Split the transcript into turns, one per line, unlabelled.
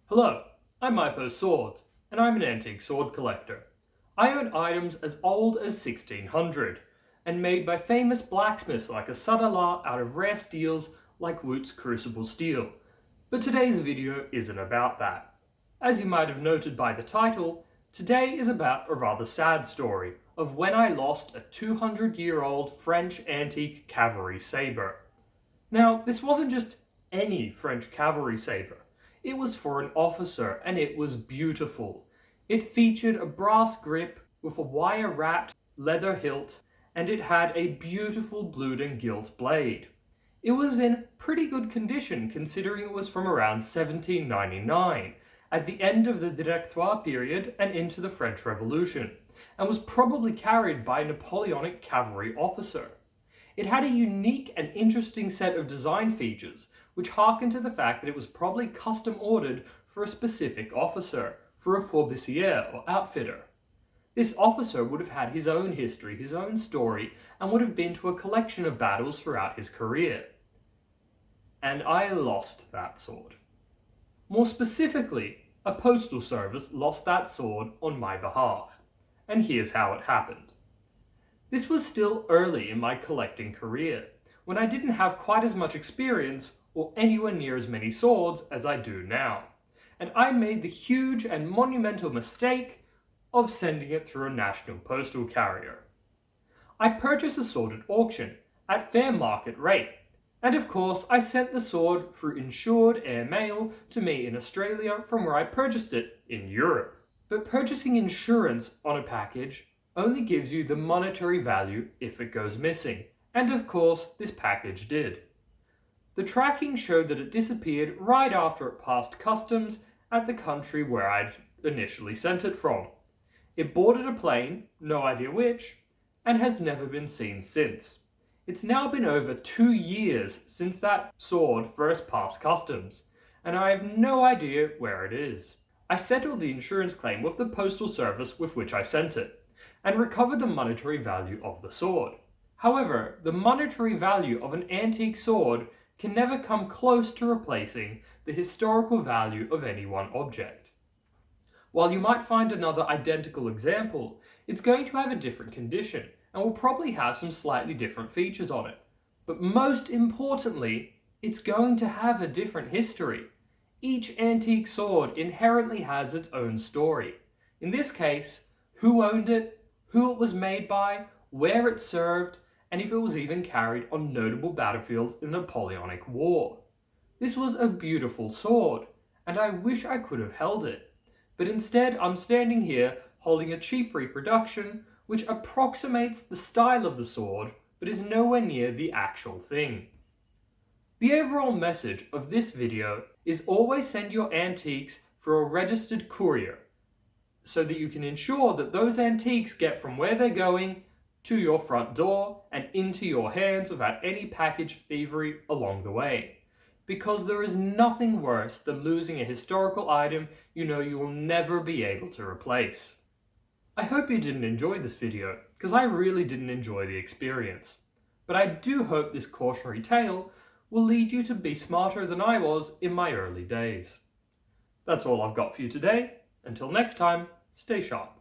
Hello, I'm Mypo Swords, and I'm an antique sword collector. I own items as old as 1600, and made by famous blacksmiths like Asadallah out of rare steels like Woot's crucible steel. But today's video isn't about that. As you might have noted by the title, today is about a rather sad story of when I lost a 200-year-old French antique cavalry sabre. Now, this wasn't just any French cavalry sabre. It was for an officer, and it was beautiful. It featured a brass grip with a wire-wrapped leather hilt, and it had a beautiful blued and gilt blade. It was in pretty good condition considering it was from around 1799, at the end of the Directoire period and into the French Revolution, and was probably carried by a Napoleonic cavalry officer. It had a unique and interesting set of design features, which harken to the fact that it was probably custom ordered for a specific officer, for a fourbissier or outfitter. This officer would have had his own history, his own story, and would have been to a collection of battles throughout his career. And I lost that sword. More specifically, a postal service lost that sword on my behalf. And here's how it happened. This was still early in my collecting career, when I didn't have quite as much experience or anywhere near as many swords as I do now, and I made the huge and monumental mistake of sending it through a national postal carrier. I purchased the sword at auction, at fair market rate, and of course I sent the sword through insured air mail to me in Australia from where I purchased it in Europe. But purchasing insurance on a package only gives you the monetary value if it goes missing, and of course this package did. The tracking showed that it disappeared right after it passed customs at the country where I'd initially sent it from. It boarded a plane, no idea which, and has never been seen since. It's now been over 2 years since that sword first passed customs, and I have no idea where it is. I settled the insurance claim with the postal service with which I sent it, and recovered the monetary value of the sword. However, the monetary value of an antique sword can never come close to replacing the historical value of any one object. While you might find another identical example, it's going to have a different condition and will probably have some slightly different features on it. But most importantly, it's going to have a different history. Each antique sword inherently has its own story. In this case, who owned it, who it was made by, where it served, and if it was even carried on notable battlefields in the Napoleonic War. This was a beautiful sword, and I wish I could have held it. But instead, I'm standing here holding a cheap reproduction which approximates the style of the sword, but is nowhere near the actual thing. The overall message of this video is always send your antiques for a registered courier, so that you can ensure that those antiques get from where they're going to your front door and into your hands without any package thievery along the way. Because there is nothing worse than losing a historical item you know you will never be able to replace. I hope you didn't enjoy this video, because I really didn't enjoy the experience. But I do hope this cautionary tale will lead you to be smarter than I was in my early days. That's all I've got for you today. Until next time, stay sharp.